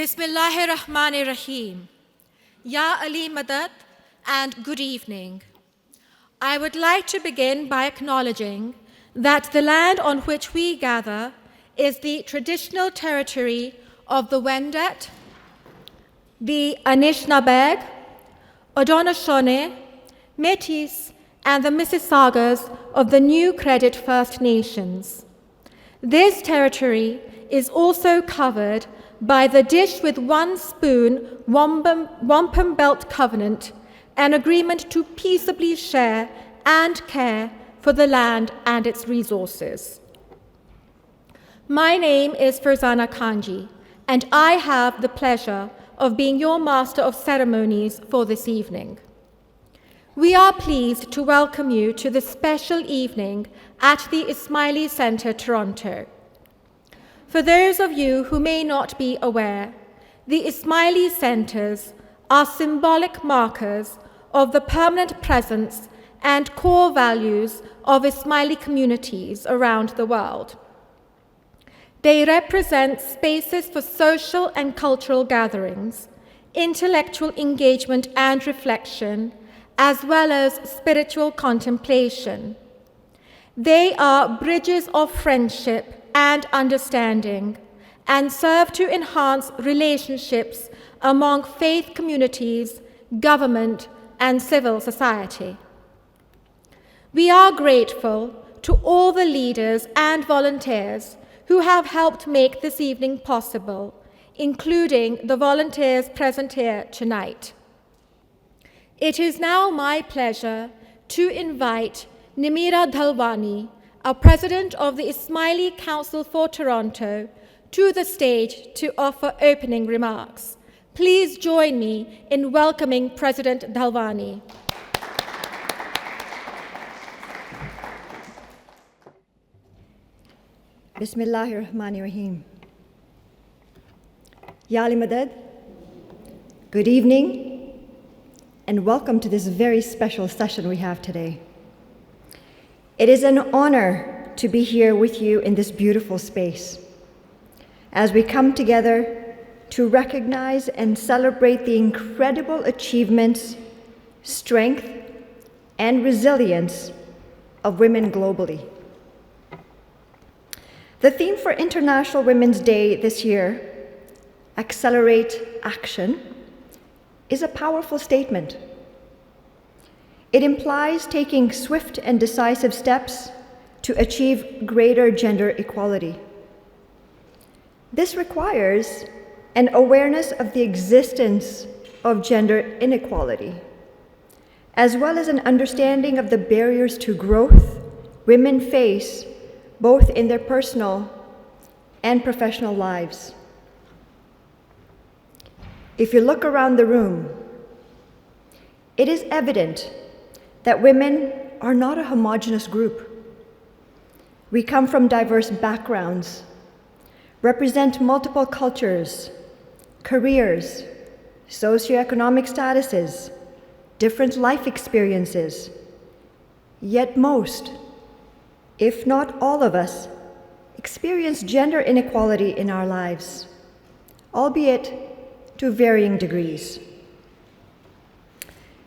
Bismillahirrahmanirrahim. Ya Ali Madad, and good evening. I would like to begin by acknowledging that the land on which we gather is the traditional territory of the Wendat, the Anishinaabeg, Haudenosaunee, Métis, and the Mississaugas of the New Credit First Nations. This territory is also covered by the Dish with One Spoon Wampum Belt Covenant, an agreement to peaceably share and care for the land and its resources. My name is Farzana Kanji, and I have the pleasure of being your Master of Ceremonies for this evening. We are pleased to welcome you to this special evening at the Ismaili Centre, Toronto. For those of you who may not be aware, the Ismaili Centres are symbolic markers of the permanent presence and core values of Ismaili communities around the world. They represent spaces for social and cultural gatherings, intellectual engagement and reflection, as well as spiritual contemplation. They are bridges of friendship and understanding, and serve to enhance relationships among faith communities, government, and civil society. We are grateful to all the leaders and volunteers who have helped make this evening possible, including the volunteers present here tonight. It is now my pleasure to invite Nimira Dhalwani, our President of the Ismaili Council for Toronto, to the stage to offer opening remarks. Please join me in welcoming President Dhalwani. Bismillahirrahmanirrahim. Ya Ali Madad, good evening, and welcome to this very special session we have today. It is an honor to be here with you in this beautiful space as we come together to recognize and celebrate the incredible achievements, strength, and resilience of women globally. The theme for International Women's Day this year, Accelerate Action, is a powerful statement. It implies taking swift and decisive steps to achieve greater gender equality. This requires an awareness of the existence of gender inequality, as well as an understanding of the barriers to growth women face both in their personal and professional lives. If you look around the room, it is evident that women are not a homogeneous group. We come from diverse backgrounds, represent multiple cultures, careers, socioeconomic statuses, different life experiences. Yet most, if not all of us, experience gender inequality in our lives, albeit to varying degrees.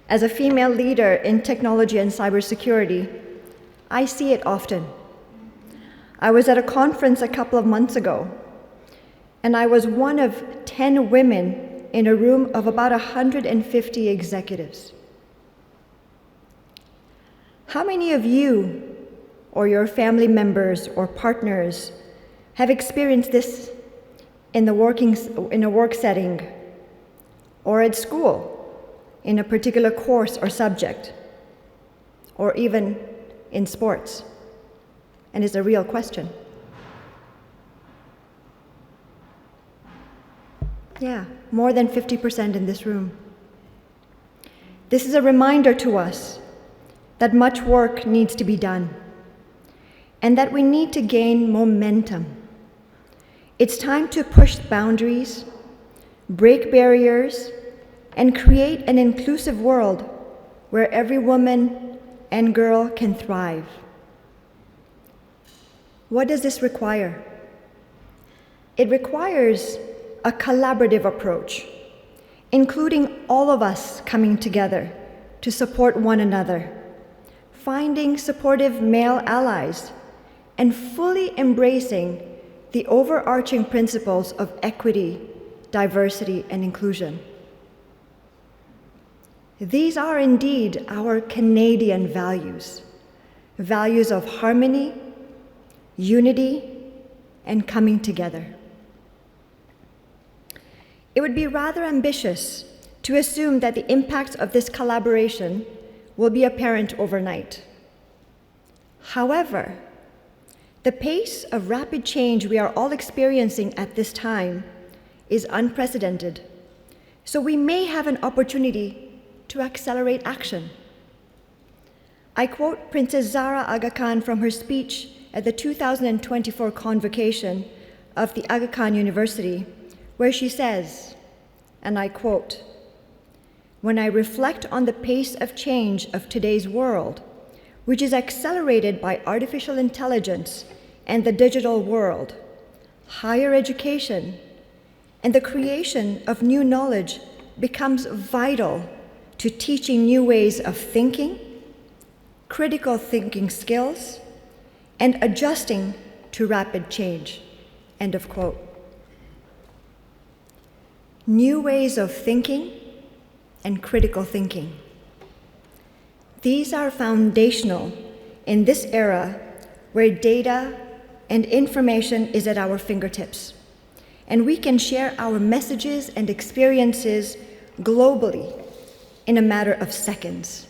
As a female leader in technology and cybersecurity, I see it often. I was at a conference a couple of months ago, and I was one of 10 women in a room of about 150 executives. How many of you or your family members or partners have experienced this in a work setting or at school, in a particular course or subject, or even in sports? And it's a real question. Yeah, more than 50% in this room. This is a reminder to us that much work needs to be done and that we need to gain momentum. It's time to push boundaries, break barriers, and create an inclusive world where every woman and girl can thrive. What does this require? It requires a collaborative approach, including all of us coming together to support one another, finding supportive male allies, and fully embracing the overarching principles of equity, diversity, and inclusion. These are indeed our Canadian values, values of harmony, unity, and coming together. It would be rather ambitious to assume that the impacts of this collaboration will be apparent overnight. However, the pace of rapid change we are all experiencing at this time is unprecedented, so we may have an opportunity to accelerate action. I quote Princess Zahra Aga Khan from her speech at the 2024 convocation of the Aga Khan University, where she says, and I quote, "When I reflect on the pace of change of today's world, which is accelerated by artificial intelligence and the digital world, higher education, and the creation of new knowledge becomes vital to teaching new ways of thinking, critical thinking skills, and adjusting to rapid change." End of quote. New ways of thinking and critical thinking. These are foundational in this era where data and information is at our fingertips, and we can share our messages and experiences globally in a matter of seconds.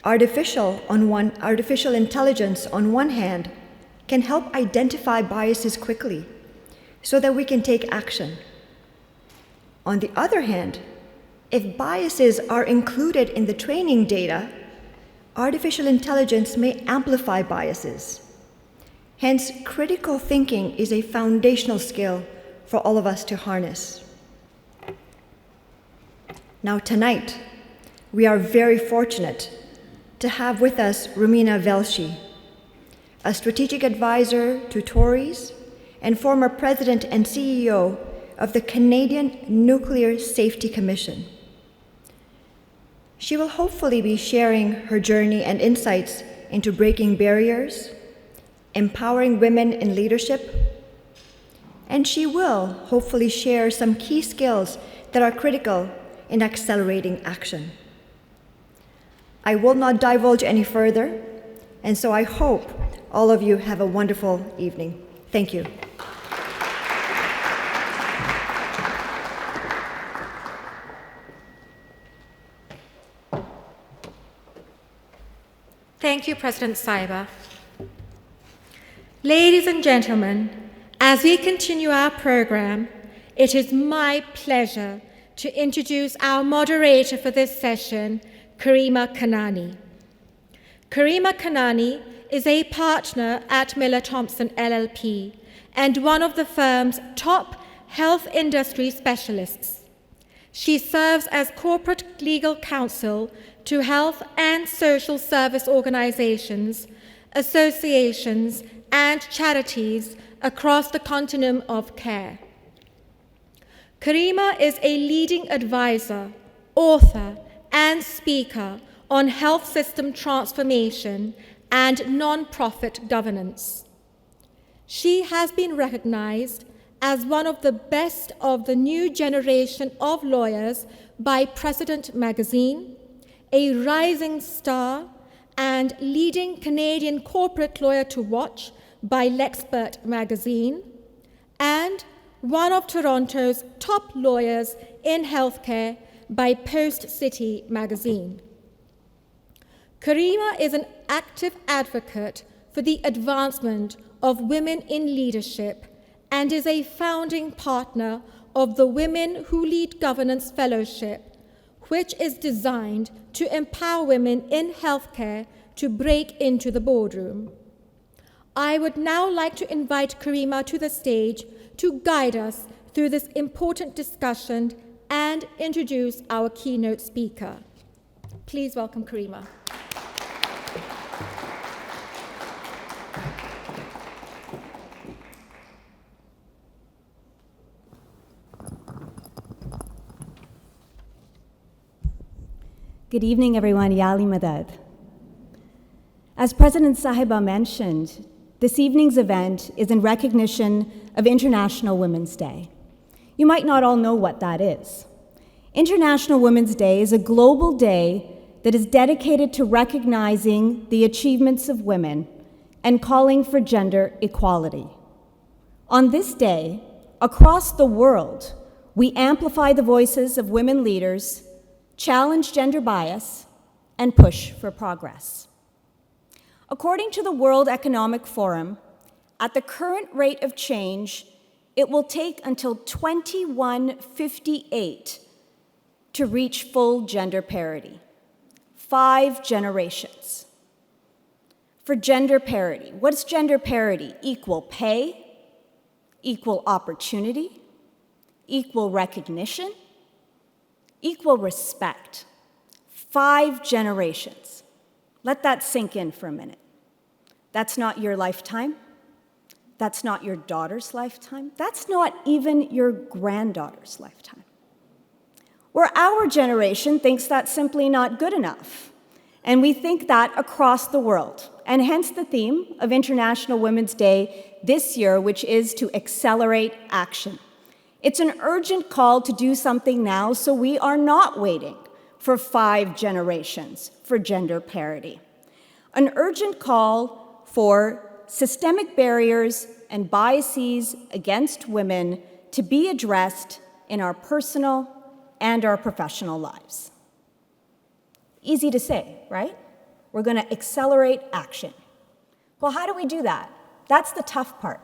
Artificial intelligence, on one hand, can help identify biases quickly so that we can take action. On the other hand, if biases are included in the training data, artificial intelligence may amplify biases. Hence, critical thinking is a foundational skill for all of us to harness. Now tonight, we are very fortunate to have with us Rumina Velshi, a strategic advisor to Tories and former president and CEO of the Canadian Nuclear Safety Commission. She will hopefully be sharing her journey and insights into breaking barriers, empowering women in leadership, and she will hopefully share some key skills that are critical in accelerating action. I will not divulge any further, and so I hope all of you have a wonderful evening. Thank you. Thank you, President Saiba. Ladies and gentlemen, as we continue our program, it is my pleasure to introduce our moderator for this session, Karima Kanani. Karima Kanani is a partner at Miller Thompson LLP and one of the firm's top health industry specialists. She serves as corporate legal counsel to health and social service organizations, associations, and charities across the continuum of care. Karima is a leading advisor, author, and speaker on health system transformation and nonprofit governance. She has been recognized as one of the best of the new generation of lawyers by President Magazine, a rising star and leading Canadian corporate lawyer to watch by Lexpert Magazine, and one of Toronto's top lawyers in healthcare by Post City Magazine. Karima is an active advocate for the advancement of women in leadership and is a founding partner of the Women Who Lead Governance Fellowship, which is designed to empower women in healthcare to break into the boardroom. I would now like to invite Karima to the stage to guide us through this important discussion and introduce our keynote speaker. Please welcome Karima. Good evening, everyone. Yali Madad. As President Sahiba mentioned, this evening's event is in recognition of International Women's Day. You might not all know what that is. International Women's Day is a global day that is dedicated to recognizing the achievements of women and calling for gender equality. On this day, across the world, we amplify the voices of women leaders, challenge gender bias, and push for progress. According to the World Economic Forum, at the current rate of change, it will take until 2158 to reach full gender parity. 5 generations. For gender parity, what's gender parity? Equal pay, equal opportunity, equal recognition, equal respect. 5 generations. Let that sink in for a minute. That's not your lifetime. That's not your daughter's lifetime. That's not even your granddaughter's lifetime. Where our generation thinks that's simply not good enough. And we think that across the world. And hence the theme of International Women's Day this year, which is to accelerate action. It's an urgent call to do something now, so we are not waiting for 5 generations for gender parity. An urgent call for systemic barriers and biases against women to be addressed in our personal and our professional lives. Easy to say, right? We're going to accelerate action. Well, how do we do that? That's the tough part.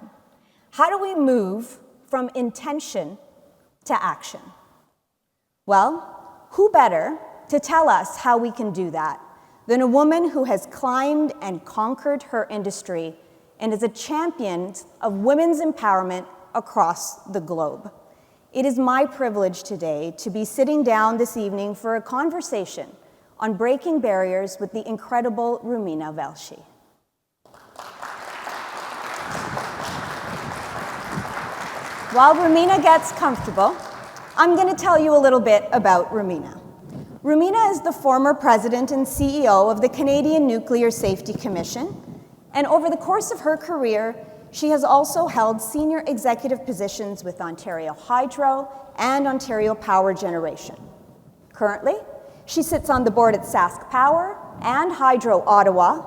How do we move from intention to action? Well, who better to tell us how we can do that than a woman who has climbed and conquered her industry and is a champion of women's empowerment across the globe. It is my privilege today to be sitting down this evening for a conversation on breaking barriers with the incredible Rumina Velshi. While Rumina gets comfortable, I'm going to tell you a little bit about Rumina. Rumina is the former president and CEO of the Canadian Nuclear Safety Commission, and over the course of her career, she has also held senior executive positions with Ontario Hydro and Ontario Power Generation. Currently, she sits on the board at Sask Power and Hydro Ottawa,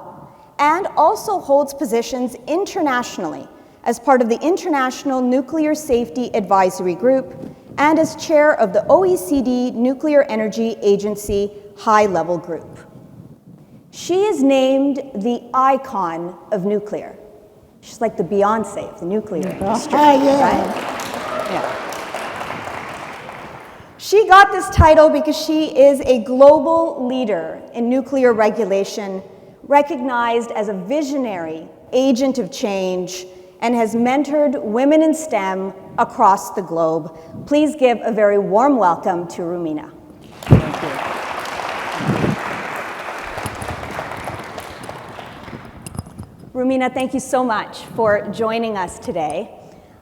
and also holds positions internationally as part of the International Nuclear Safety Advisory Group and as chair of the OECD Nuclear Energy Agency High-Level Group. She is named the icon of nuclear. She's like the Beyonce of the nuclear industry, right? Yeah. She got this title because she is a global leader in nuclear regulation, recognized as a visionary agent of change, and has mentored women in STEM across the globe. Please give a very warm welcome to Rumina. Thank you. Rumina, thank you so much for joining us today.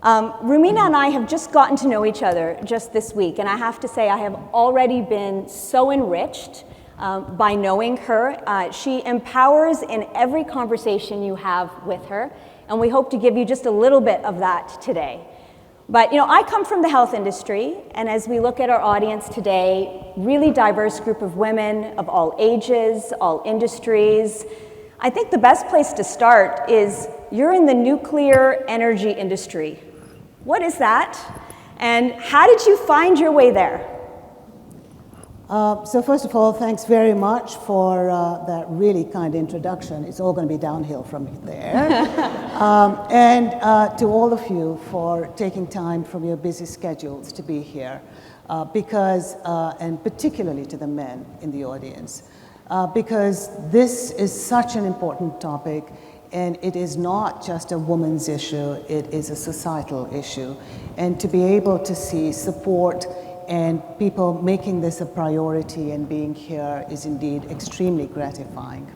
Rumina and I have just gotten to know each other just this week, and I have to say I have already been so enriched by knowing her. She empowers in every conversation you have with her, and we hope to give you just a little bit of that today. But I come from the health industry, and as we look at our audience today, really diverse group of women of all ages, all industries. I think the best place to start is you're in the nuclear energy industry. What is that? And how did you find your way there? So first of all, thanks very much for that really kind introduction. It's all going to be downhill from there. And to all of you for taking time from your busy schedules to be here, and particularly to the men in the audience, because this is such an important topic, and it is not just a woman's issue, it is a societal issue. And to be able to see support and people making this a priority and being here is indeed extremely gratifying.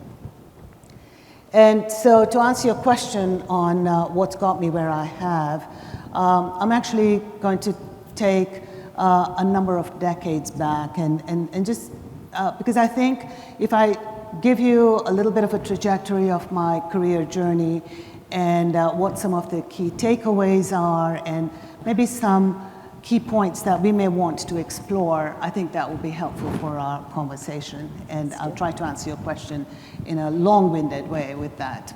And so to answer your question on what's got me where I have, I'm actually going to take a number of decades back and just because I think if I give you a little bit of a trajectory of my career journey and what some of the key takeaways are and maybe some key points that we may want to explore, I think that will be helpful for our conversation. And I'll try to answer your question in a long-winded way with that.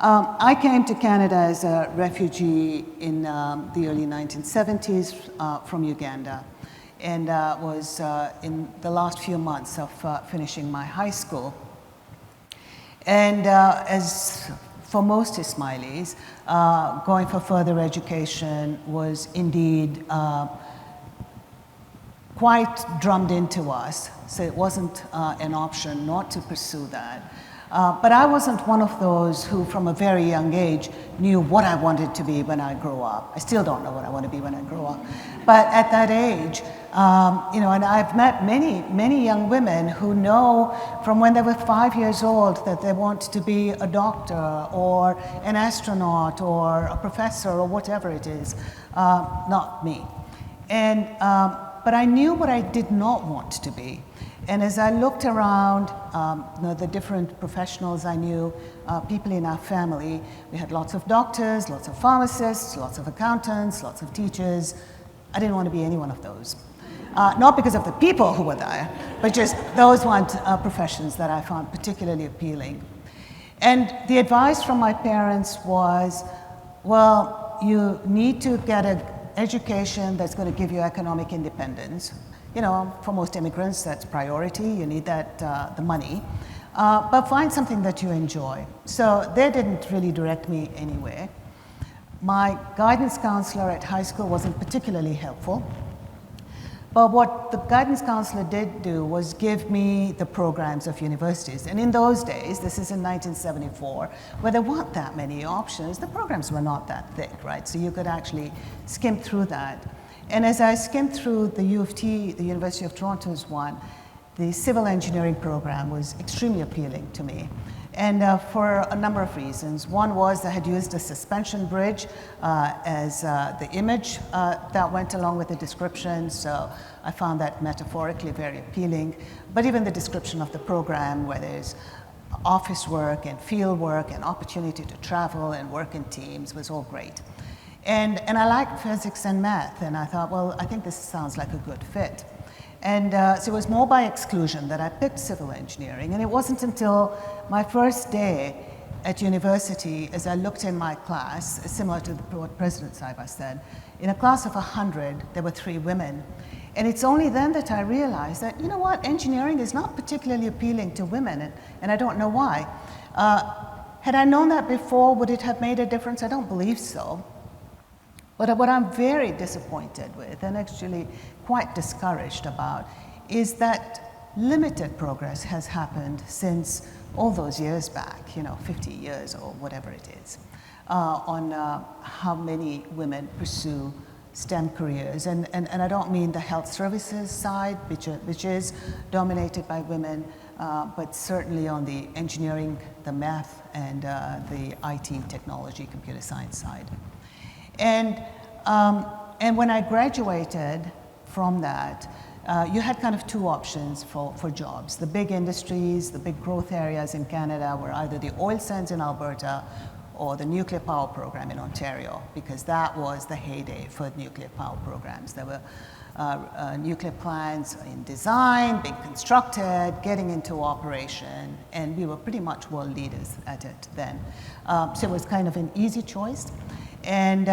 I came to Canada as a refugee in the early 1970s from Uganda, and was in the last few months of finishing my high school. And as for most Ismailis, going for further education was indeed quite drummed into us, so it wasn't an option not to pursue that. But I wasn't one of those who, from a very young age, knew what I wanted to be when I grew up. I still don't know what I want to be when I grow up. But at that age, and I've met many young women who know from when they were 5 years old that they want to be a doctor or an astronaut or a professor or whatever it is. Not me. And, but I knew what I did not want to be. And as I looked around, the different professionals I knew, people in our family, we had lots of doctors, lots of pharmacists, lots of accountants, lots of teachers. I didn't want to be any one of those. Not because of the people who were there, but just those weren't professions that I found particularly appealing. And the advice from my parents was, well, you need to get an education that's going to give you economic independence. For most immigrants, that's priority. You need that, the money. But find something that you enjoy. So they didn't really direct me anywhere. My guidance counselor at high school wasn't particularly helpful. But what the guidance counselor did do was give me the programs of universities. And in those days, this is in 1974, where there weren't that many options, the programs were not that thick, right? So you could actually skim through that. And as I skimmed through the U of T, the University of Toronto's one, the civil engineering program was extremely appealing to me. And for a number of reasons. One was I had used a suspension bridge as the image that went along with the description, so I found that metaphorically very appealing. But even the description of the program, where there's office work and field work and opportunity to travel and work in teams, was all great. And I liked physics and math, and I thought, well, I think this sounds like a good fit. And so it was more by exclusion that I picked civil engineering, and it wasn't until my first day at university, as I looked in my class, similar to what President Saiba said, in a class of 100, there were 3 women. And it's only then that I realized that, you know what, engineering is not particularly appealing to women, and I don't know why. Had I known that before, would it have made a difference? I don't believe so. But what I'm very disappointed with, and actually quite discouraged about, is that limited progress has happened since all those years back, 50 years or whatever it is, on how many women pursue STEM careers. And I don't mean the health services side, which is dominated by women, but certainly on the engineering, the math, and the IT, technology, computer science side. And when I graduated from that, you had kind of 2 options for jobs. The big industries, the big growth areas in Canada were either the oil sands in Alberta or the nuclear power program in Ontario, because that was the heyday for nuclear power programs. There were nuclear plants in design, being constructed, getting into operation, and we were pretty much world leaders at it then. So it was kind of an easy choice. And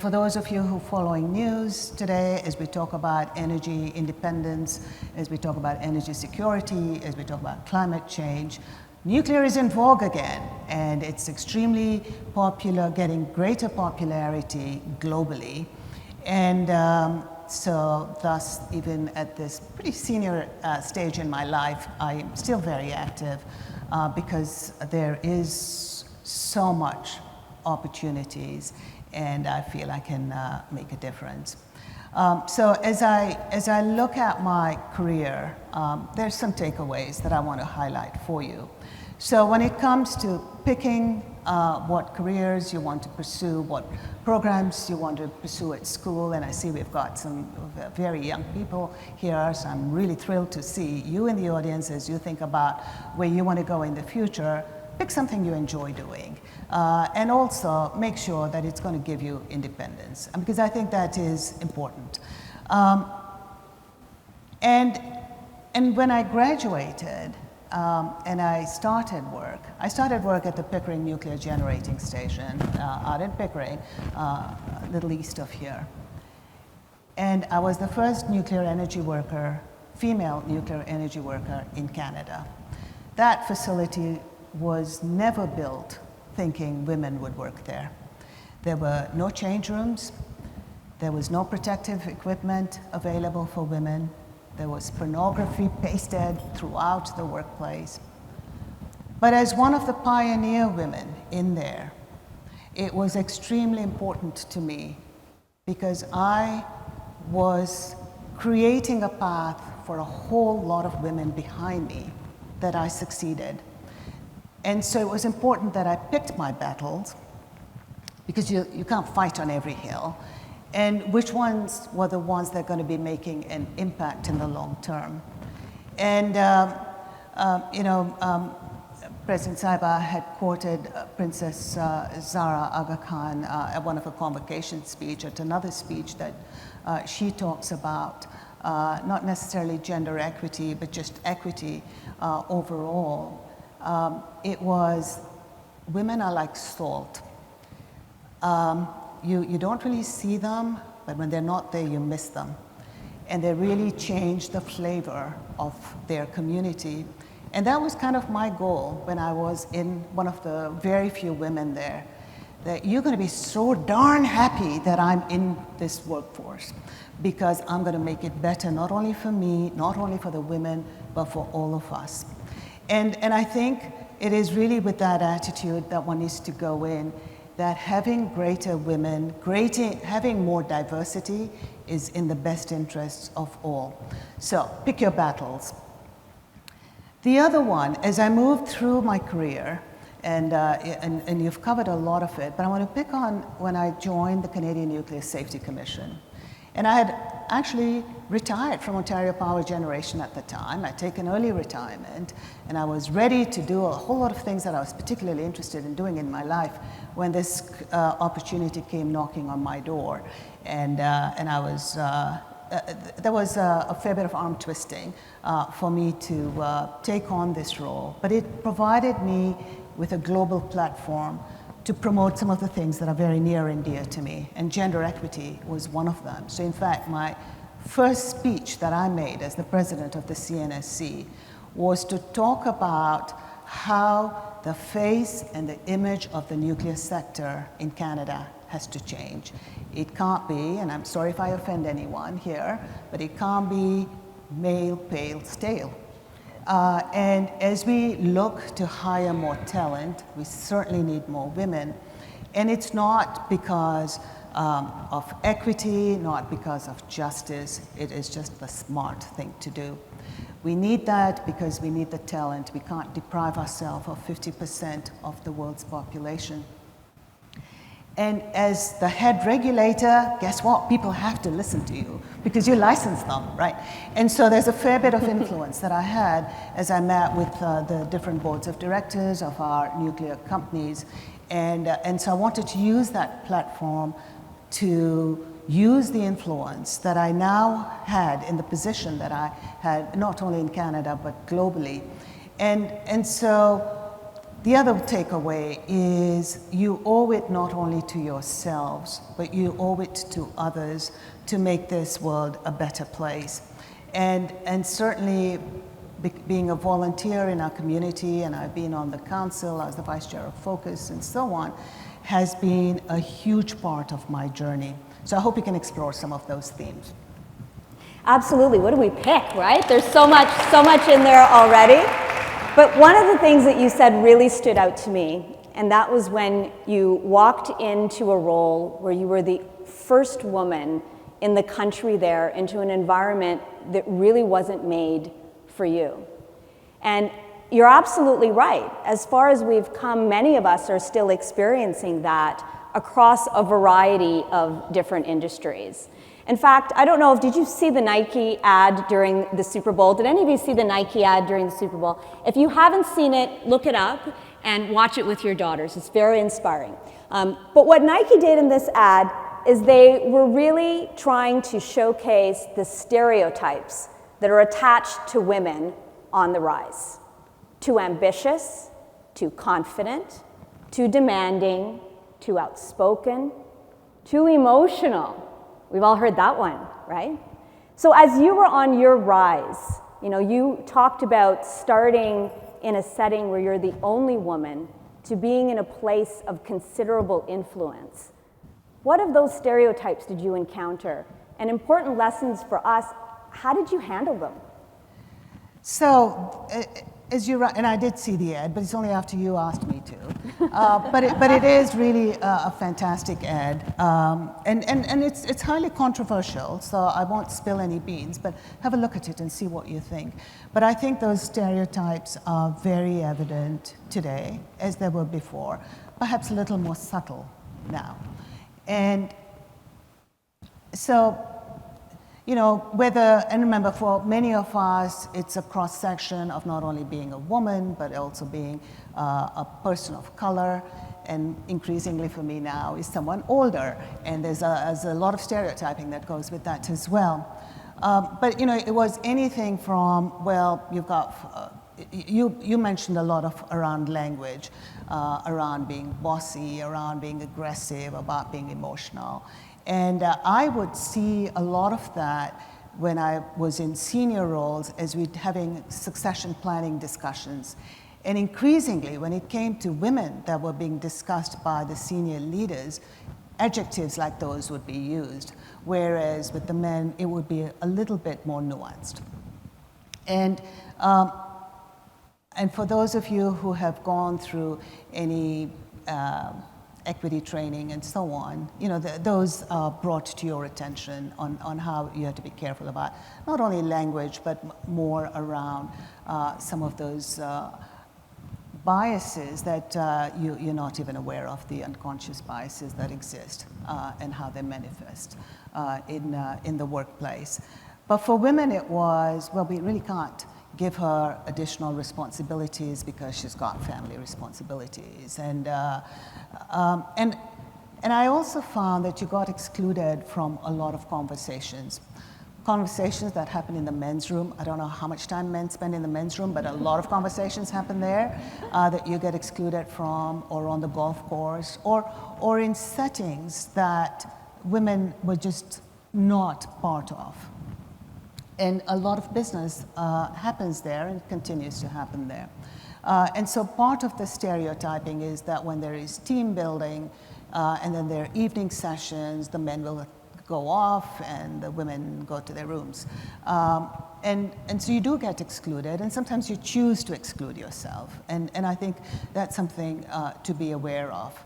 for those of you who are following news today, as we talk about energy independence, as we talk about energy security, as we talk about climate change, nuclear is in vogue again, and it's extremely popular, getting greater popularity globally. And so thus, even at this pretty senior stage in my life, I'm still very active because there is so much opportunities, and I feel I can make a difference. So as I look at my career, there's some takeaways that I want to highlight for you. So when it comes to picking what careers you want to pursue, what programs you want to pursue at school, and I see we've got some very young people here, so I'm really thrilled to see you in the audience as you think about where you want to go in the future. Pick something you enjoy doing, and also make sure that it's going to give you independence, because I think that is important. And when I graduated, and I started work at the Pickering Nuclear Generating Station out in Pickering, a little east of here. And I was the first nuclear energy worker, female nuclear energy worker in Canada. That facility was never built thinking women would work there. There were no change rooms. There was no protective equipment available for women. There was pornography pasted throughout the workplace. But as one of the pioneer women in there, it was extremely important to me because I was creating a path for a whole lot of women behind me that I succeeded. And so it was important that I picked my battles, because you can't fight on every hill, and which ones were the ones that are going to be making an impact in the long term. And President Saiba had quoted Princess Zahra Aga Khan at one of her convocation speech, at another speech that she talks about not necessarily gender equity, but just equity overall. It was, women are like salt. You don't really see them, but when they're not there, you miss them. And they really change the flavor of their community. And that was kind of my goal when I was in one of the very few women there, that you're going to be so darn happy that I'm in this workforce, because I'm going to make it better, not only for me, not only for the women, but for all of us. And I think it is really with that attitude that one needs to go in, that having greater women, having more diversity is in the best interests of all. So pick your battles. The other one, as I moved through my career, and you've covered a lot of it, but I want to pick on when I joined the Canadian Nuclear Safety Commission. And I had actually retired from Ontario Power Generation at the time. I'd taken early retirement, and I was ready to do a whole lot of things that I was particularly interested in doing in my life when this opportunity came knocking on my door. And I was, there was a fair bit of arm twisting for me to take on this role, but it provided me with a global platform to promote some of the things that are very near and dear to me, and gender equity was one of them. So in fact, my first speech that I made as the president of the CNSC was to talk about how the face and the image of the nuclear sector in Canada has to change. It can't be, and I'm sorry if I offend anyone here, but it can't be male, pale, stale. And as we look to hire more talent, we certainly need more women. And it's not because of equity, not because of justice. It is just the smart thing to do. We need that because we need the talent. We can't deprive ourselves of 50% of the world's population. And as the head regulator, guess what? People have to listen to you because you license them, right? And so there's a fair bit of influence that I had as I met with the different boards of directors of our nuclear companies. And so I wanted to use that platform to use the influence that I now had in the position that I had, not only in Canada, but globally. And so the other takeaway is you owe it not only to yourselves, but you owe it to others to make this world a better place. And certainly being a volunteer in our community, and I've been on the council, I was the vice chair of Focus and so on, has been a huge part of my journey. So I hope you can explore some of those themes. Absolutely. What do we pick, right? There's so much in there already. But one of the things that you said really stood out to me, and that was when you walked into a role where you were the first woman in the country there into an environment that really wasn't made for you. And you're absolutely right. As far as we've come, many of us are still experiencing that across a variety of different industries. In fact, I don't know, did you see the Nike ad during the Super Bowl? Did any of you see the Nike ad during the Super Bowl? If you haven't seen it, look it up and watch it with your daughters. It's very inspiring. But what Nike did in this ad is they were really trying to showcase the stereotypes that are attached to women on the rise. Too ambitious, too confident, too demanding, too outspoken, too emotional. We've all heard that one, right? So as you were on your rise, you talked about starting in a setting where you're the only woman to being in a place of considerable influence. What of those stereotypes did you encounter? And important lessons for us, how did you handle them? So, as you and I did see the ad, but it's only after you asked me to. But it is really a fantastic ad, and it's highly controversial. So I won't spill any beans, but have a look at it and see what you think. But I think those stereotypes are very evident today, as they were before, perhaps a little more subtle now, and so. And remember, for many of us, it's a cross-section of not only being a woman, but also being a person of color, and increasingly for me now is someone older, and there's a lot of stereotyping that goes with that as well. But it was anything from, you've got, you mentioned a lot of around language, around being bossy, around being aggressive, about being emotional. And I would see a lot of that when I was in senior roles as we're having succession planning discussions. And increasingly, when it came to women that were being discussed by the senior leaders, adjectives like those would be used, whereas with the men, it would be a little bit more nuanced. And for those of you who have gone through any equity training and so on, those are brought to your attention on how you have to be careful about not only language, but more around some of those biases that you're not even aware of, the unconscious biases that exist and how they manifest in the workplace. But for women it was, we really can't give her additional responsibilities because she's got family responsibilities. And I also found that you got excluded from a lot of conversations that happen in the men's room. I don't know how much time men spend in the men's room, but a lot of conversations happen there that you get excluded from, or on the golf course, or in settings that women were just not part of. And a lot of business happens there and continues to happen there. And so part of the stereotyping is that when there is team building and then there are evening sessions, the men will go off and the women go to their rooms. And so you do get excluded, and sometimes you choose to exclude yourself. And I think that's something to be aware of.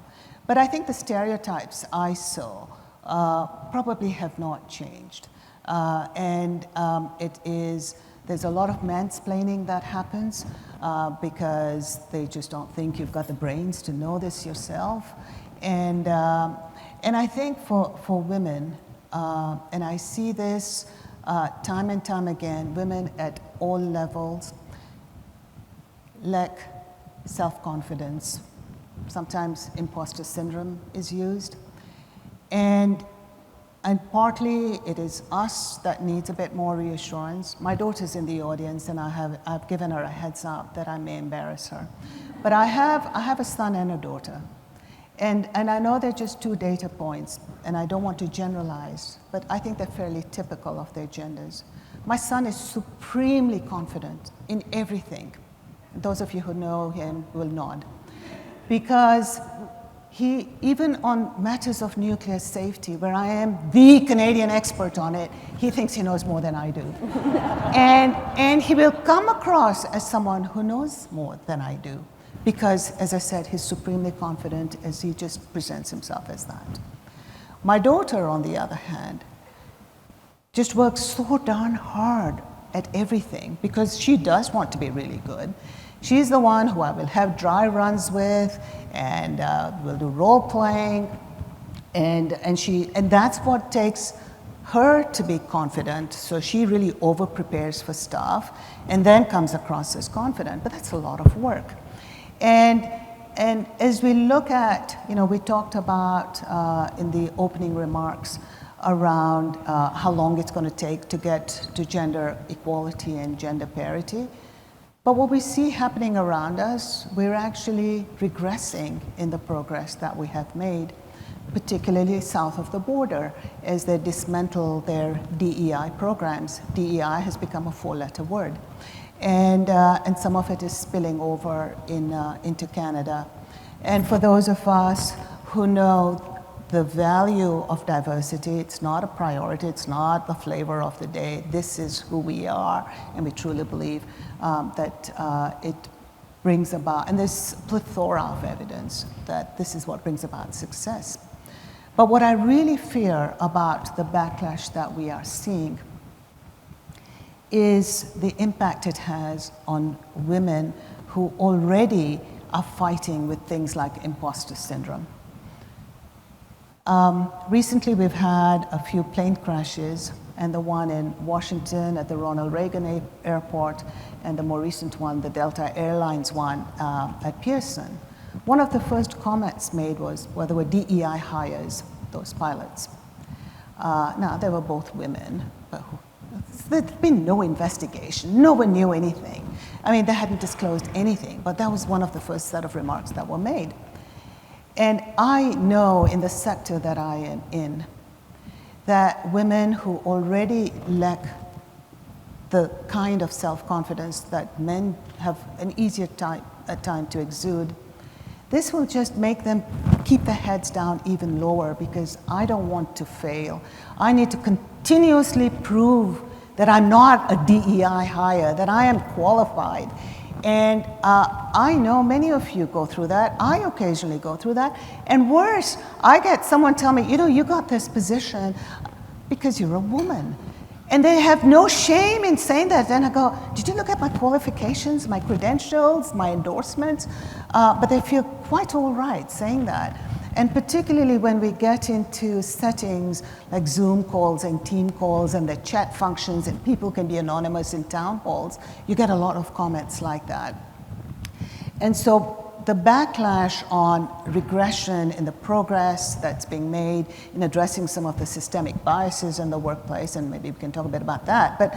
But I think the stereotypes I saw probably have not changed. There's a lot of mansplaining that happens because they just don't think you've got the brains to know this yourself. And I think for women, and I see this time and time again, women at all levels lack self-confidence. Sometimes imposter syndrome is used. And partly it is us that needs a bit more reassurance. My daughter's in the audience, and I've given her a heads up that I may embarrass her. But I have a son and a daughter. And I know they're just 2 data points, and I don't want to generalize, but I think they're fairly typical of their genders. My son is supremely confident in everything. Those of you who know him will nod. Because he, even on matters of nuclear safety, where I am the Canadian expert on it, he thinks he knows more than I do. and he will come across as someone who knows more than I do. Because, as I said, he's supremely confident as he just presents himself as that. My daughter, on the other hand, just works so darn hard at everything because she does want to be really good. She's the one who I will have dry runs with, and we'll do role playing, and that's what takes her to be confident. So she really over prepares for stuff, and then comes across as confident. But that's a lot of work, and as we look at, we talked about in the opening remarks around how long it's going to take to get to gender equality and gender parity. But what we see happening around us, we're actually regressing in the progress that we have made, particularly south of the border, as they dismantle their DEI programs. DEI has become a four-letter word. And some of it is spilling over into Canada. And for those of us who know the value of diversity, it's not a priority, it's not the flavor of the day, this is who we are, and we truly believe that it brings about, and there's plethora of evidence that this is what brings about success. But what I really fear about the backlash that we are seeing is the impact it has on women who already are fighting with things like imposter syndrome. Recently, we've had a few plane crashes, and the one in Washington at the Ronald Reagan Airport, and the more recent one, the Delta Airlines one at Pearson. One of the first comments made was, well, there were DEI hires, those pilots. Now, they were both women, but there'd been no investigation. No one knew anything. I mean, they hadn't disclosed anything, but that was one of the first set of remarks that were made. And I know in the sector that I am in, that women who already lack the kind of self-confidence that men have an easier time to exude, this will just make them keep their heads down even lower, because I don't want to fail. I need to continuously prove that I'm not a DEI hire, that I am qualified. And I know many of you go through that. I occasionally go through that. And worse, I get someone tell me, you got this position because you're a woman. And they have no shame in saying that. Then I go, did you look at my qualifications, my credentials, my endorsements? But they feel quite all right saying that. And particularly when we get into settings like Zoom calls and team calls and the chat functions, and people can be anonymous in town halls, you get a lot of comments like that. And so the backlash on regression in the progress that's being made in addressing some of the systemic biases in the workplace, and maybe we can talk a bit about that, but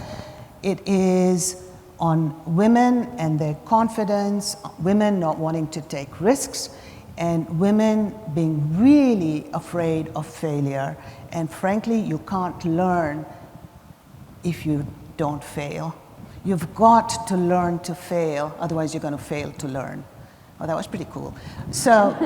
it is on women and their confidence, women not wanting to take risks, and women being really afraid of failure. And frankly, you can't learn if you don't fail. You've got to learn to fail, otherwise you're going to fail to learn. Oh, that was pretty cool. So,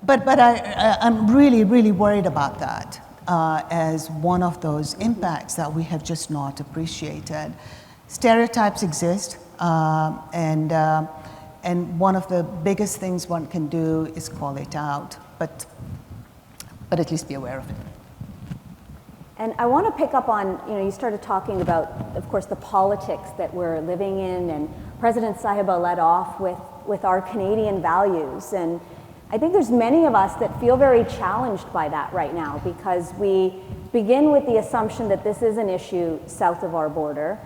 but I'm really, really worried about that as one of those impacts that we have just not appreciated. Stereotypes exist, and one of the biggest things one can do is call it out, but at least be aware of it. And I want to pick up on, you started talking about, of course, the politics that we're living in, and President Sahiba led off with our Canadian values. And I think there's many of us that feel very challenged by that right now, because we begin with the assumption that this is an issue south of our border.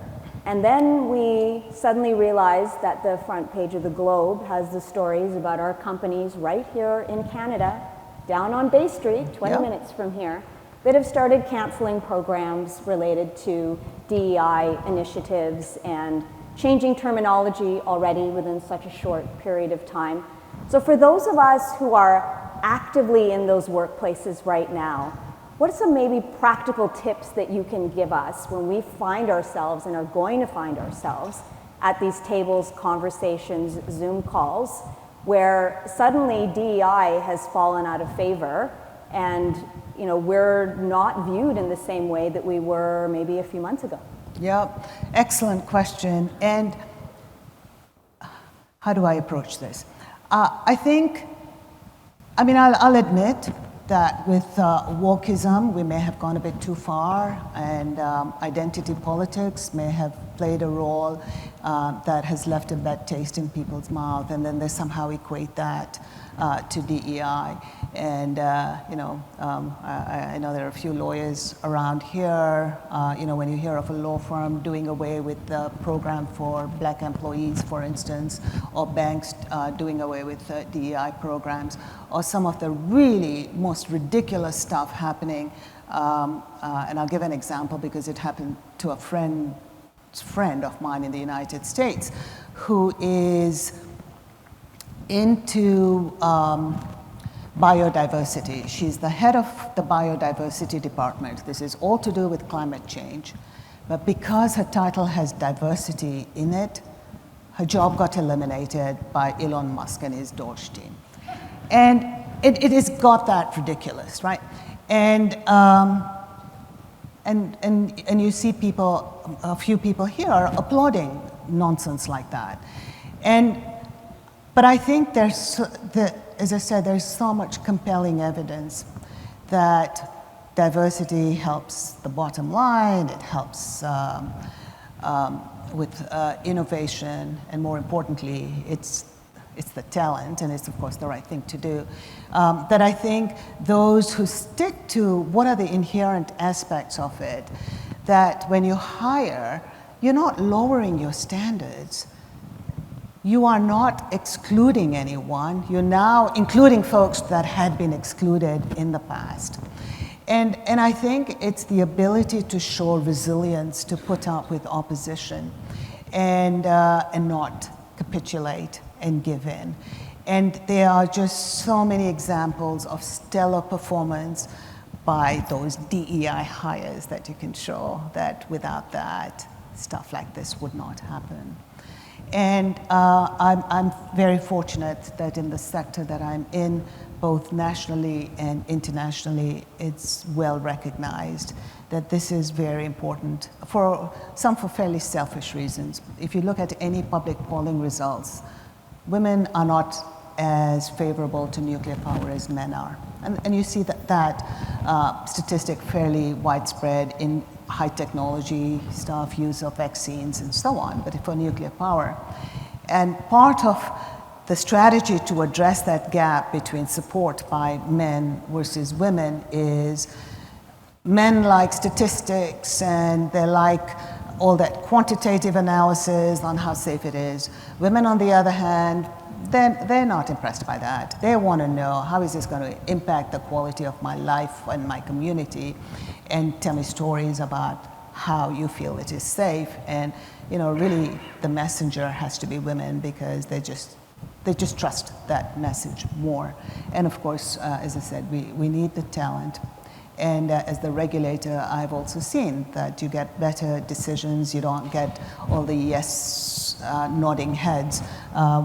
And then we suddenly realize that the front page of the Globe has the stories about our companies right here in Canada, down on Bay Street, 20 minutes from here, that have started canceling programs related to DEI initiatives and changing terminology already within such a short period of time. So for those of us who are actively in those workplaces right now, what are some maybe practical tips that you can give us when we find ourselves and are going to find ourselves at these tables, conversations, Zoom calls, where suddenly DEI has fallen out of favor, and we're not viewed in the same way that we were maybe a few months ago? Yep, excellent question. And how do I approach this? I'll admit, that with wokeism, we may have gone a bit too far, and identity politics may have played a role that has left a bad taste in people's mouth, and then they somehow equate that to DEI. And I know there are a few lawyers around here. When you hear of a law firm doing away with the program for black employees, for instance, or banks doing away with DEI programs, or some of the really most ridiculous stuff happening. And I'll give an example because it happened to a friend of mine in the United States who is into biodiversity. She's the head of the biodiversity department. This is all to do with climate change. But because her title has diversity in it, her job got eliminated by Elon Musk and his Doge team. And it has got that ridiculous, right? And you see people, a few people here applauding nonsense like that. But I think as I said, there's so much compelling evidence that diversity helps the bottom line, it helps with innovation, and more importantly, it's the talent, and it's of course the right thing to do. That I think those who stick to what are the inherent aspects of it, that when you hire, you're not lowering your standards. You are not excluding anyone. You're now including folks that had been excluded in the past. And I think it's the ability to show resilience, to put up with opposition, and not capitulate and give in. And there are just so many examples of stellar performance by those DEI hires that you can show that without that, stuff like this would not happen. And I'm very fortunate that in the sector that I'm in, both nationally and internationally, it's well recognized that this is very important, for fairly selfish reasons. If you look at any public polling results, women are not as favorable to nuclear power as men are. And you see that statistic fairly widespread in high technology stuff, use of vaccines and so on, but for nuclear power. And part of the strategy to address that gap between support by men versus women is men like statistics and they like all that quantitative analysis on how safe it is. Women, on the other hand, they're not impressed by that. They want to know, how is this going to impact the quality of my life and my community, and tell me stories about how you feel it is safe. And really the messenger has to be women, because they just trust that message more. And of course, as I said, we need the talent. And as the regulator, I've also seen that you get better decisions. You don't get all the yes nodding heads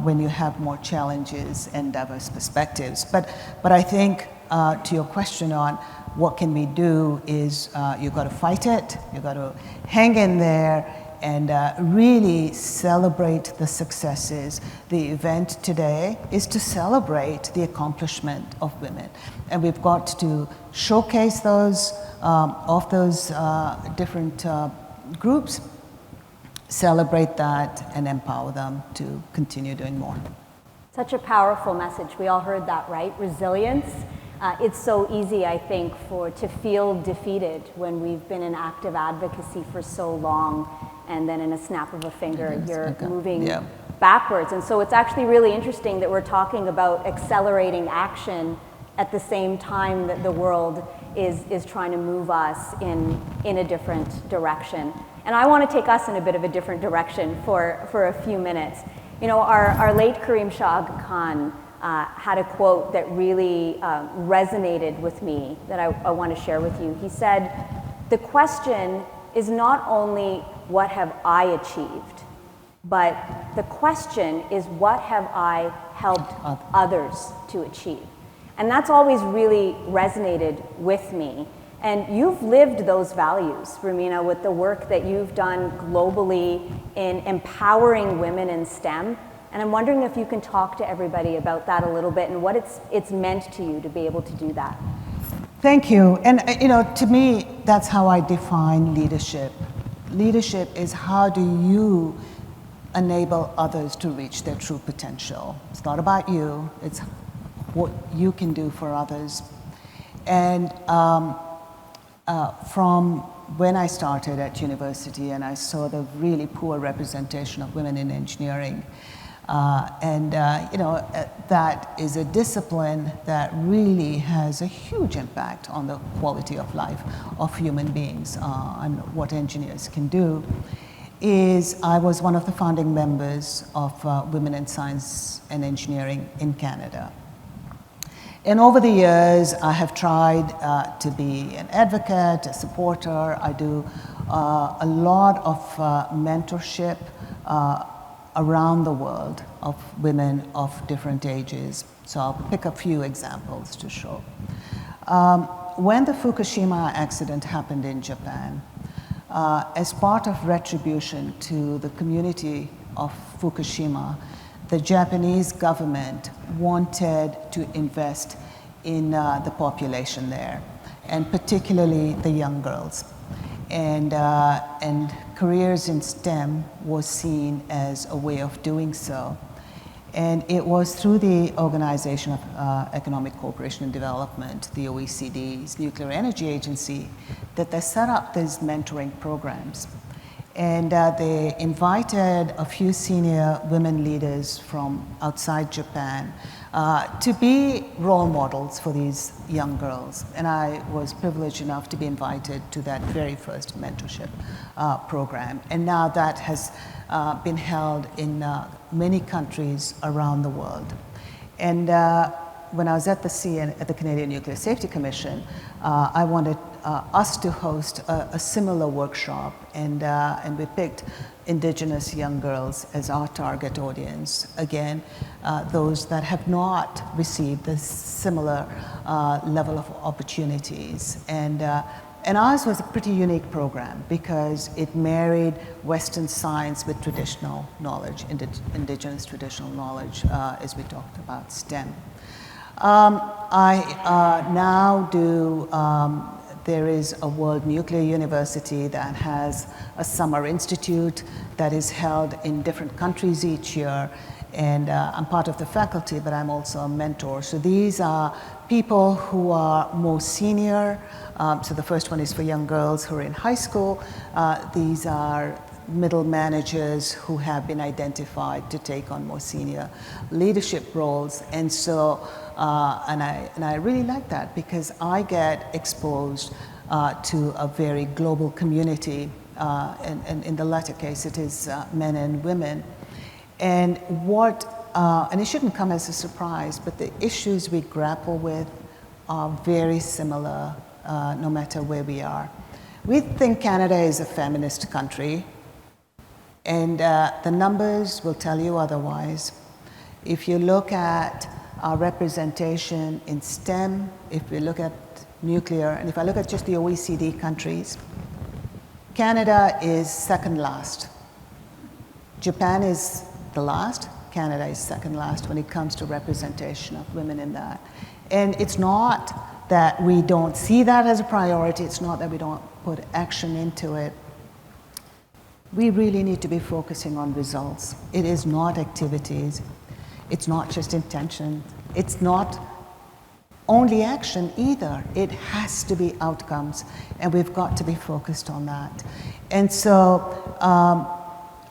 when you have more challenges and diverse perspectives. But I think to your question on what can we do is you've got to fight it, you've got to hang in there, and really celebrate the successes. The event today is to celebrate the accomplishment of women. And we've got to showcase those different groups, celebrate that, and empower them to continue doing more. Such a powerful message. We all heard that, right? Resilience. It's so easy, I think, to feel defeated when we've been in active advocacy for so long, and then in a snap of a finger, you're moving backwards. And so it's actually really interesting that we're talking about accelerating action at the same time that the world is trying to move us in a different direction. And I want to take us in a bit of a different direction for a few minutes. Our late Karim Shah Khan had a quote that really resonated with me that I want to share with you. He said, "The question is not only what have I achieved, but the question is what have I helped others to achieve." And that's always really resonated with me. And you've lived those values, Rumina, with the work that you've done globally in empowering women in STEM. And I'm wondering if you can talk to everybody about that a little bit and what it's meant to you to be able to do that. Thank you. And to me, that's how I define leadership. Leadership is how do you enable others to reach their true potential. It's not about you, it's what you can do for others. And from when I started at university and I saw the really poor representation of women in engineering, that is a discipline that really has a huge impact on the quality of life of human beings and what engineers can do. I was one of the founding members of Women in Science and Engineering in Canada. And over the years, I have tried to be an advocate, a supporter. I do a lot of mentorship around the world of women of different ages. So I'll pick a few examples to show. When the Fukushima accident happened in Japan, as part of retribution to the community of Fukushima, the Japanese government wanted to invest in the population there, and particularly the young girls. And careers in STEM was seen as a way of doing so. And it was through the Organization of Economic Cooperation and Development, the OECD's Nuclear Energy Agency, that they set up these mentoring programs. And they invited a few senior women leaders from outside Japan to be role models for these young girls. And I was privileged enough to be invited to that very first mentorship program. And now that has been held in many countries around the world. And when I was at the CN, at the Canadian Nuclear Safety Commission, I wanted us to host a similar workshop, and we picked Indigenous young girls as our target audience. Again, those that have not received the similar level of opportunities. And ours was a pretty unique program because it married Western science with traditional knowledge, Indigenous traditional knowledge, as we talked about STEM. I now do, there is a World Nuclear University that has a summer institute that is held in different countries each year. And I'm part of the faculty, but I'm also a mentor. So these are people who are more senior. So the first one is for young girls who are in high school. These are middle managers who have been identified to take on more senior leadership roles. And so, and I really like that because I get exposed to a very global community. And in the latter case, it is men and women. And and it shouldn't come as a surprise, but the issues we grapple with are very similar no matter where we are. We think Canada is a feminist country, and the numbers will tell you otherwise. If you look at our representation in STEM, if we look at nuclear, and if I look at just the OECD countries, Canada is second last. Japan is the last. Canada is second last when it comes to representation of women in that. And it's not that we don't see that as a priority. It's not that we don't put action into it. We really need to be focusing on results. It is not activities. It's not just intention. It's not only action either. It has to be outcomes, and we've got to be focused on that. And so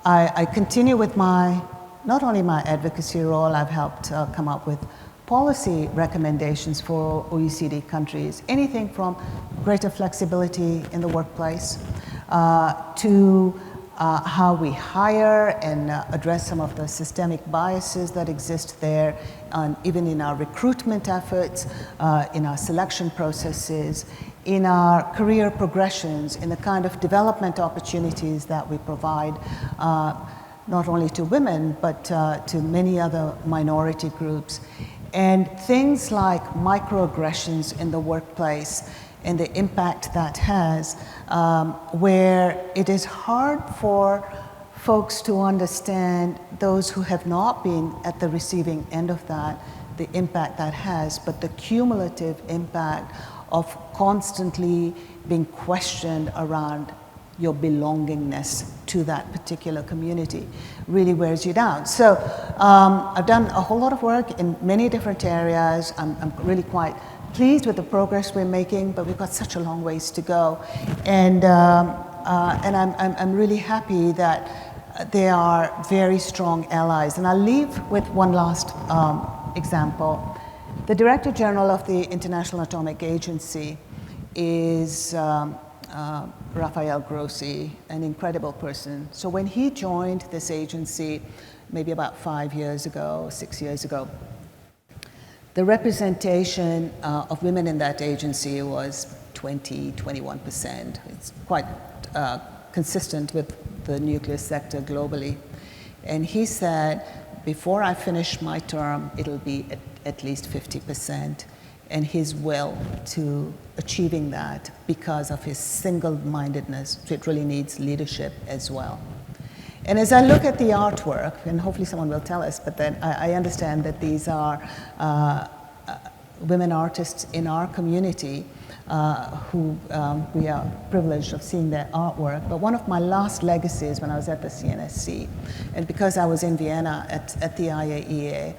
I continue with not only my advocacy role, I've helped come up with policy recommendations for OECD countries, anything from greater flexibility in the workplace to how we hire and address some of the systemic biases that exist there, even in our recruitment efforts, in our selection processes, in our career progressions, in the kind of development opportunities that we provide, not only to women, but to many other minority groups. And things like microaggressions in the workplace and the impact that has, where it is hard for folks to understand, those who have not been at the receiving end of that, the impact that has, but the cumulative impact of constantly being questioned around your belongingness to that particular community really wears you down. So I've done a whole lot of work in many different areas. I'm really quite pleased with the progress we're making, but we've got such a long ways to go. And I'm really happy that they are very strong allies. And I'll leave with one last example. The Director General of the International Atomic Agency is Rafael Grossi, an incredible person. So when he joined this agency, maybe about 5 years ago, 6 years ago, the representation of women in that agency was 21%. It's quite consistent with the nuclear sector globally. And he said, before I finish my term, it'll be at least 50%. And his will to achieving that because of his single-mindedness. So it really needs leadership as well. And as I look at the artwork, and hopefully someone will tell us, but then I understand that these are women artists in our community who we are privileged of seeing their artwork. But one of my last legacies when I was at the CNSC, and because I was in Vienna at the IAEA,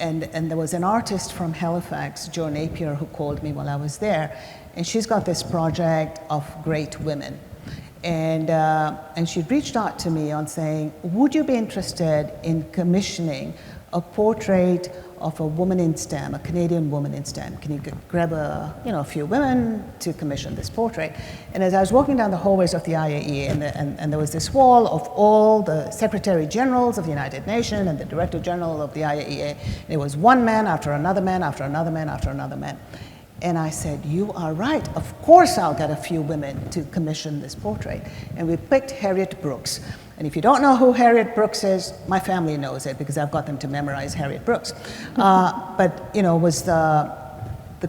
and there was an artist from Halifax, Jo Napier, who called me while I was there, and she's got this project of great women. And she'd reached out to me on saying, would you be interested in commissioning a portrait of a woman in STEM, a Canadian woman in STEM? Can you grab a few women to commission this portrait? And as I was walking down the hallways of the IAEA, and there was this wall of all the Secretary Generals of the United Nations and the Director General of the IAEA, and it was one man after another man after another man after another man. And I said, you are right. Of course I'll get a few women to commission this portrait. And we picked Harriet Brooks. And if you don't know who Harriet Brooks is, my family knows it because I've got them to memorize Harriet Brooks. But, was the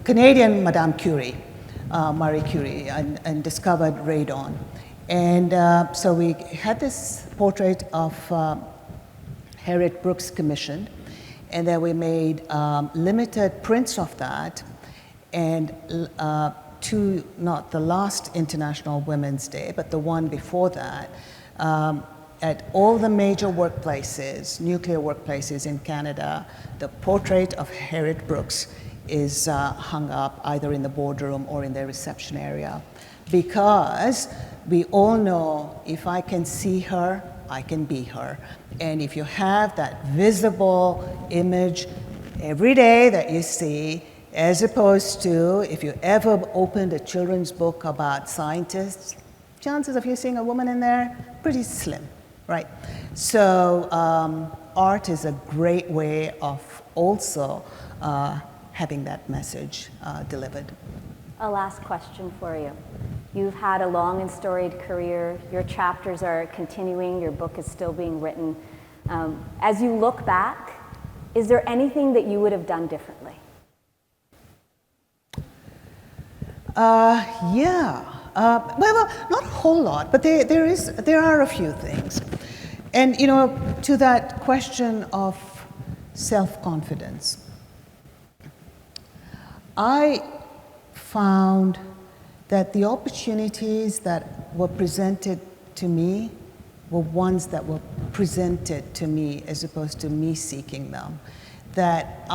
Canadian Madame Curie, Marie Curie, and discovered radon. And so we had this portrait of Harriet Brooks commissioned. And then we made limited prints of that. And to not the last International Women's Day, but the one before that, at all the major workplaces, nuclear workplaces in Canada, the portrait of Harriet Brooks is hung up either in the boardroom or in their reception area. Because we all know if I can see her, I can be her. And if you have that visible image every day that you see, as opposed to if you ever opened a children's book about scientists, chances of you seeing a woman in there, pretty slim, right? So art is a great way of also having that message delivered. A last question for you. You've had a long and storied career. Your chapters are continuing. Your book is still being written. As you look back, is there anything that you would have done differently? Well, not a whole lot, but there are a few things. And, to that question of self-confidence, I found that the opportunities that were presented to me were ones that were presented to me as opposed to me seeking them. That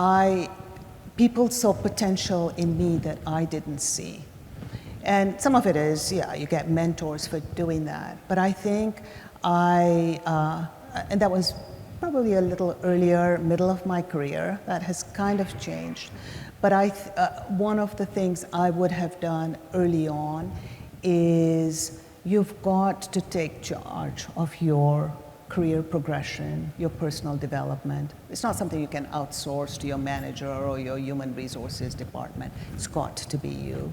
people saw potential in me that I didn't see. And some of it is, you get mentors for doing that. But I think and that was probably a little earlier, middle of my career, that has kind of changed. But one of the things I would have done early on is you've got to take charge of your career progression, your personal development. It's not something you can outsource to your manager or your human resources department. It's got to be you.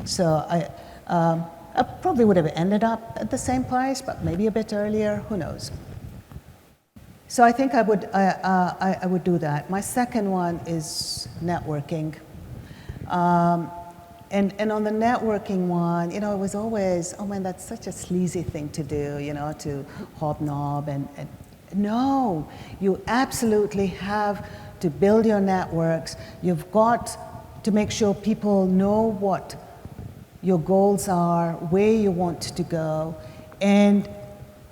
So I probably would have ended up at the same place, but maybe a bit earlier, who knows. So I think I would do that. My second one is networking. And on the networking one, it was always, oh man, that's such a sleazy thing to do, to hobnob. And no, you absolutely have to build your networks. You've got to make sure people know what your goals are, where you want to go, and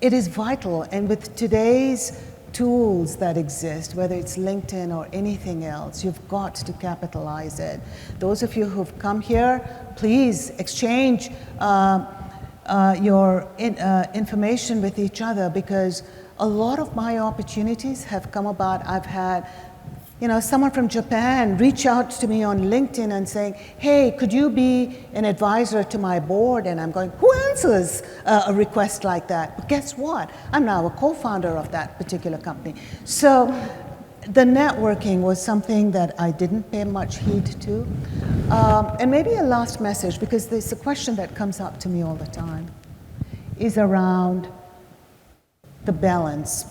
it is vital. And with today's tools that exist, whether it's LinkedIn or anything else, you've got to capitalize it. Those of you who've come here, please exchange your information with each other, because a lot of my opportunities have come about. I've had someone from Japan reach out to me on LinkedIn and saying, hey, could you be an advisor to my board? And I'm going, who answers a request like that? But guess what? I'm now a co-founder of that particular company. So the networking was something that I didn't pay much heed to. And maybe a last message, because there's a question that comes up to me all the time, is around the balance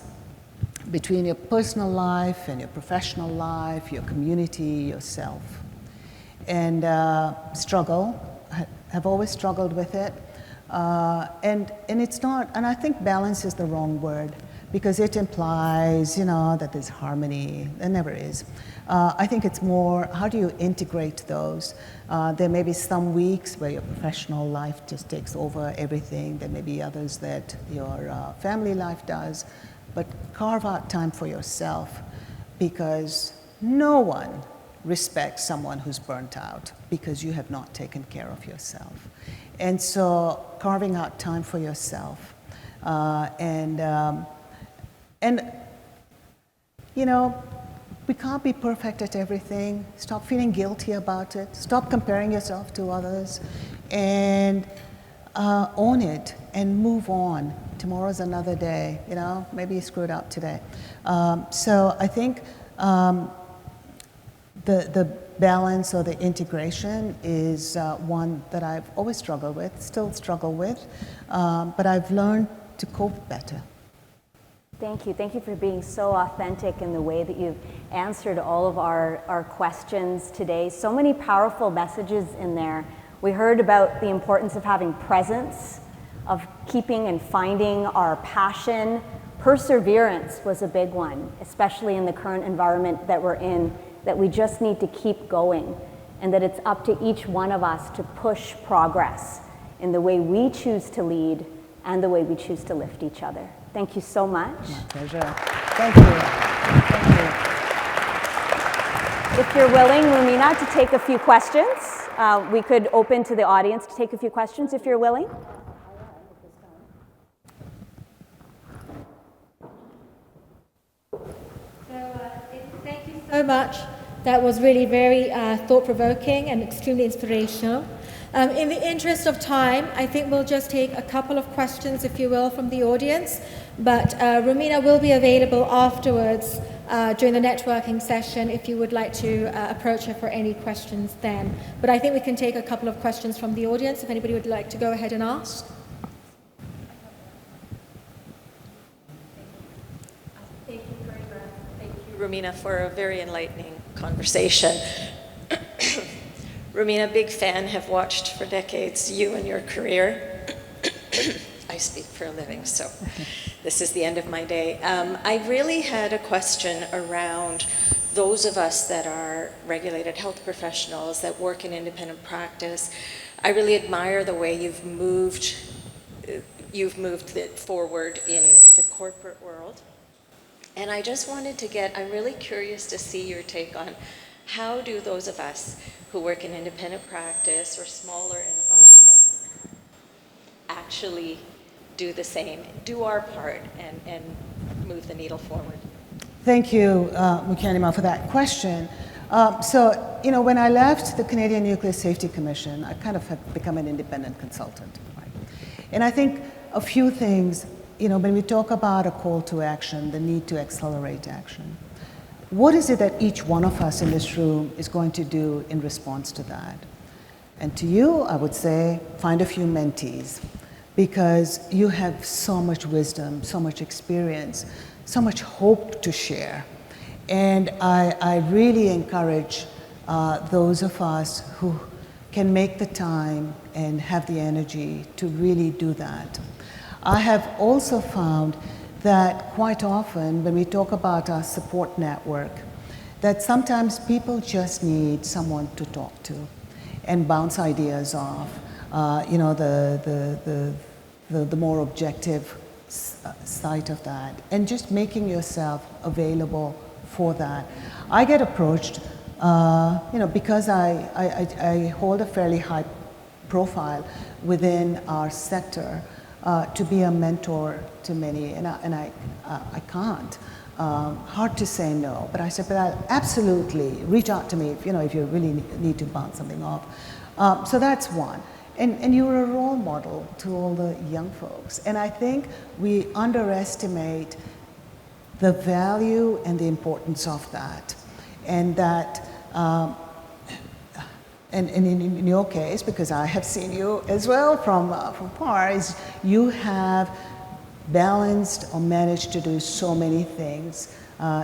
between your personal life and your professional life, your community, yourself. And have always struggled with it. And it's not, and I think balance is the wrong word, because it implies, that there's harmony. There never is. I think it's more, how do you integrate those? There may be some weeks where your professional life just takes over everything. There may be others that your family life does. But carve out time for yourself, because no one respects someone who's burnt out because you have not taken care of yourself. And so carving out time for yourself. We can't be perfect at everything. Stop feeling guilty about it. Stop comparing yourself to others, and own it and move on. Tomorrow's another day, maybe you screwed up today. So I think the balance or the integration is one that I've always struggled with, still struggle with, but I've learned to cope better. Thank you. Thank you for being so authentic in the way that you've answered all of our questions today. So many powerful messages in there. We heard about the importance of having presence, of keeping and finding our passion. Perseverance was a big one, especially in the current environment that we're in, that we just need to keep going, and that it's up to each one of us to push progress in the way we choose to lead and the way we choose to lift each other. Thank you so much. My pleasure. Thank you. Thank you. If you're willing, Rumina, to take a few questions, we could open to the audience to take a few questions if you're willing. Thank you so much. That was really very thought-provoking and extremely inspirational. In the interest of time, I think we'll just take a couple of questions, if you will, from the audience. But Rumina will be available afterwards during the networking session if you would like to approach her for any questions then. But I think we can take a couple of questions from the audience if anybody would like to go ahead and ask. Thank you, Karima. Thank you, Rumina, for a very enlightening conversation. Rumina, big fan, have watched for decades you and your career. I speak for a living, so this is the end of my day. I really had a question around those of us that are regulated health professionals that work in independent practice. I really admire the way you've moved it forward in the corporate world. And I just wanted to I'm really curious to see your take on how do those of us who work in independent practice or smaller environments actually do the same, do our part, and move the needle forward? Thank you, Karima, for that question. When I left the Canadian Nuclear Safety Commission, I kind of had become an independent consultant. Right? And I think a few things, when we talk about a call to action, the need to accelerate action, what is it that each one of us in this room is going to do in response to that? And to you, I would say, find a few mentees, because you have so much wisdom, so much experience, so much hope to share. And I really encourage those of us who can make the time and have the energy to really do that. I have also found that quite often when we talk about our support network, that sometimes people just need someone to talk to and bounce ideas off. the more objective side of that, and just making yourself available for that. I get approached, because I hold a fairly high profile within our sector, to be a mentor to many, and I can't. Hard to say no, but I said, but I'll absolutely reach out to me if you really need to bounce something off. So that's one. And you're a role model to all the young folks. And I think we underestimate the value and the importance of that. And that, and in your case, because I have seen you as well from far, is you have balanced or managed to do so many things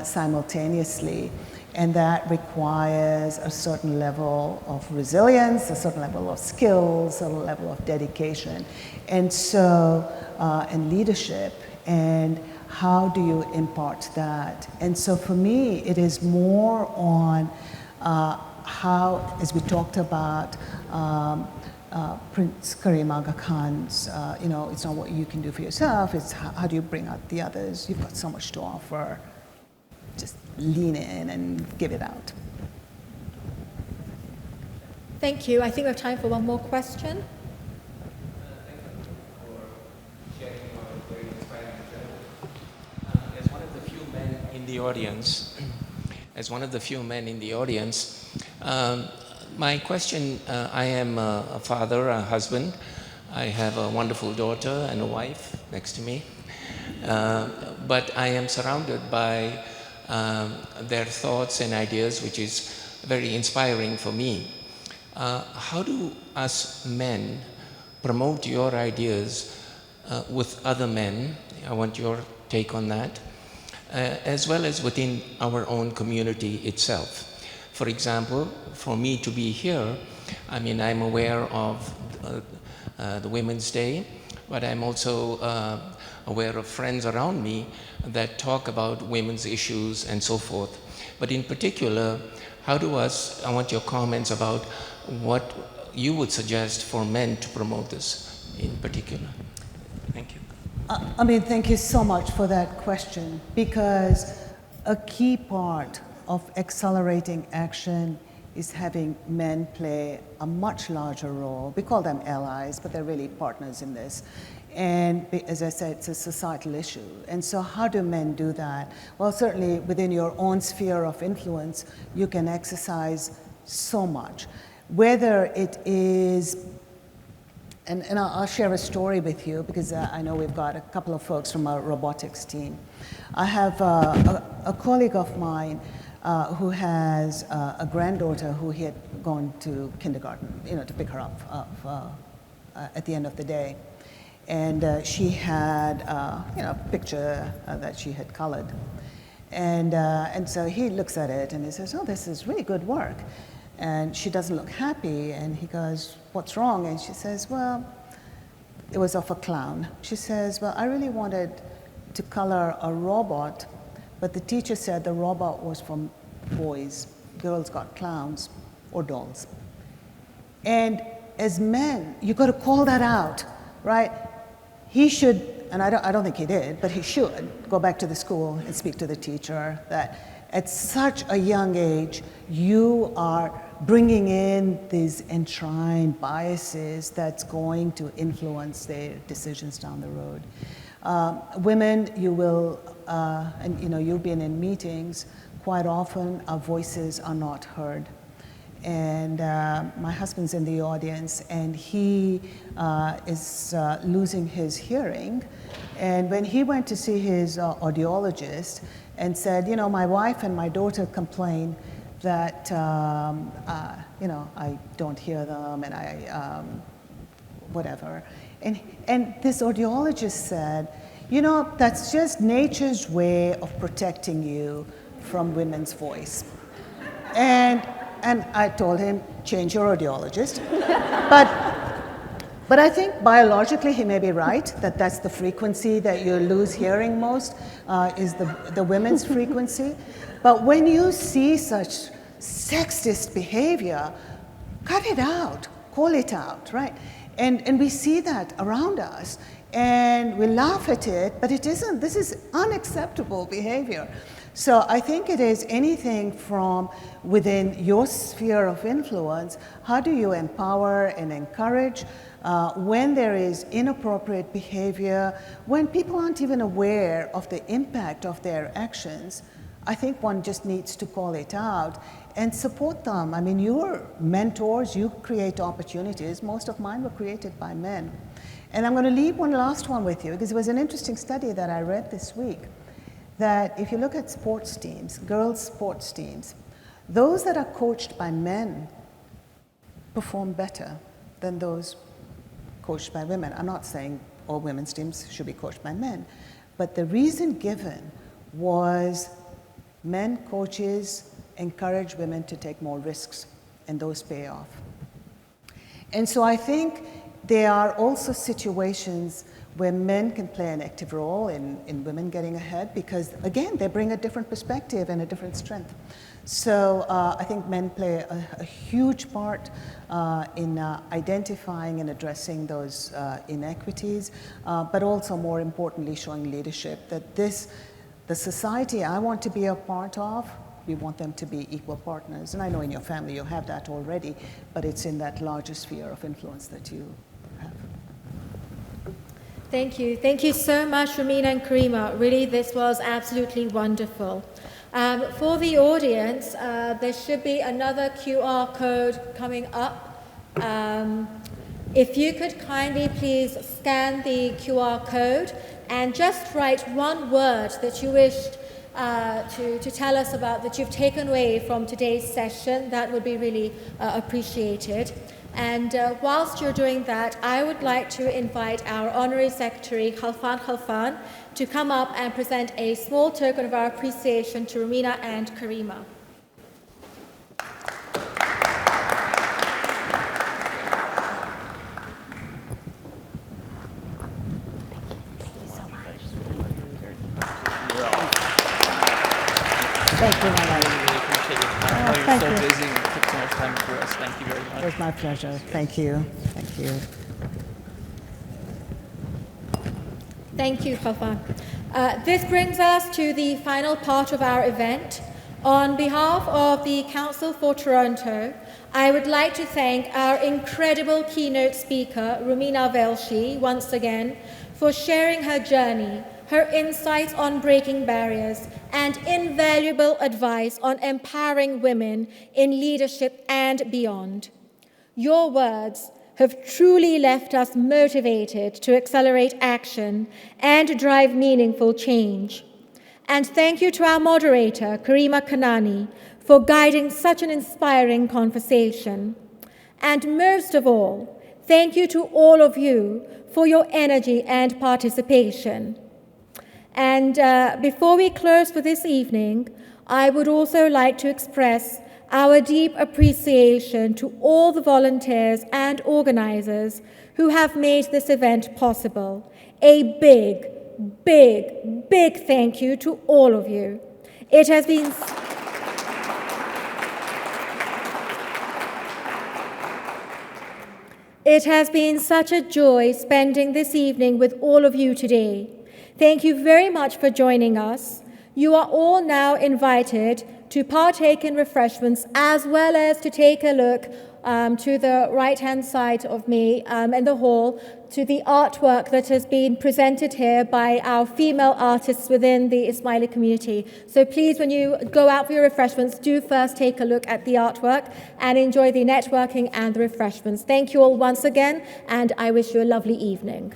simultaneously. And that requires a certain level of resilience, a certain level of skills, a certain level of dedication, and so, and leadership. And how do you impart that? And so for me, it is more on how, as we talked about, Prince Karima Khan's, it's not what you can do for yourself, it's how do you bring out the others? You've got so much to offer. Just lean in and give it out. Thank you. I think we have time for one more question. Thank you for sharing your very inspiring journey. As one of the few men in the audience, my question, I am a father, a husband. I have a wonderful daughter and a wife next to me. But I am surrounded by their thoughts and ideas, which is very inspiring for me. How do us men promote your ideas with other men? I want your take on that, as well as within our own community itself. For example, for me to be here, I'm aware of the Women's Day, but I'm also aware of friends around me that talk about women's issues and so forth. But in particular, I want your comments about what you would suggest for men to promote this in particular. Thank you. Thank you so much for that question, because a key part of accelerating action is having men play a much larger role. We call them allies, but they're really partners in this. And as I said, it's a societal issue. And so how do men do that? Well, certainly within your own sphere of influence, you can exercise so much. Whether it is, and I'll share a story with you, because I know we've got a couple of folks from our robotics team. I have a colleague of mine who has a granddaughter who he had gone to kindergarten, to pick her up at the end of the day. And she had, a picture that she had colored. And so he looks at it and he says, oh, this is really good work. And she doesn't look happy. And he goes, what's wrong? And she says, well, it was of a clown. She says, well, I really wanted to color a robot, but the teacher said the robot was for boys. Girls got clowns or dolls. And as men, you've got to call that out, right? He should, and I don't think he did, but he should go back to the school and speak to the teacher that at such a young age, you are bringing in these enshrined biases that's going to influence their decisions down the road. Women, you will, and you've been in meetings, quite often our voices are not heard. And my husband's in the audience, and he is losing his hearing. And when he went to see his audiologist and said, my wife and my daughter complain that, I don't hear them and I, whatever. And this audiologist said, that's just nature's way of protecting you from women's voice. And I told him, change your audiologist. But I think biologically he may be right, that that's the frequency that you lose hearing most, is the women's frequency. But when you see such sexist behavior, cut it out, call it out, right? And we see that around us, and we laugh at it, but it isn't. This is unacceptable behavior. So I think it is anything from within your sphere of influence. How do you empower and encourage when there is inappropriate behavior, when people aren't even aware of the impact of their actions? I think one just needs to call it out and support them. I mean, you're mentors, you create opportunities. Most of mine were created by men. And I'm going to leave one last one with you, because it was an interesting study that I read this week, that if you look at sports teams, girls' sports teams, those that are coached by men perform better than those coached by women. I'm not saying all women's teams should be coached by men, but the reason given was men coaches encourage women to take more risks, and those pay off. And so I think there are also situations where men can play an active role in women getting ahead, because again, they bring a different perspective and a different strength. So I think men play a huge part in identifying and addressing those inequities, but also more importantly, showing leadership that the society I want to be a part of, we want them to be equal partners. And I know in your family you have that already, but it's in that larger sphere of influence that you have. Thank you. Thank you so much, Rumina and Karima. Really, this was absolutely wonderful. For the audience, there should be another QR code coming up. If you could kindly please scan the QR code and just write one word that you wished to tell us about, that you've taken away from today's session, that would be really appreciated. And whilst you're doing that, I would like to invite our Honorary Secretary, Khalfan, to come up and present a small token of our appreciation to Rumina and Karima. Thank you, my lady. I really appreciate your time. I know thank you're so you. busy and took so much time for us. Thank you very much. It was my pleasure. Thank you. Thank you. Thank you, Khalfan. This brings us to the final part of our event. On behalf of the Council for Toronto, I would like to thank our incredible keynote speaker, Rumina Velshi, once again, for sharing her journey, her insights on breaking barriers, and invaluable advice on empowering women in leadership and beyond. Your words have truly left us motivated to accelerate action and drive meaningful change. And thank you to our moderator, Karima Kanani, for guiding such an inspiring conversation. And most of all, thank you to all of you for your energy and participation. And before we close for this evening, I would also like to express our deep appreciation to all the volunteers and organizers who have made this event possible. A big, big, big thank you to all of you. It has been such a joy spending this evening with all of you today. Thank you very much for joining us. You are all now invited to partake in refreshments, as well as to take a look to the right-hand side of me in the hall to the artwork that has been presented here by our female artists within the Ismaili community. So please, when you go out for your refreshments, do first take a look at the artwork and enjoy the networking and the refreshments. Thank you all once again, and I wish you a lovely evening.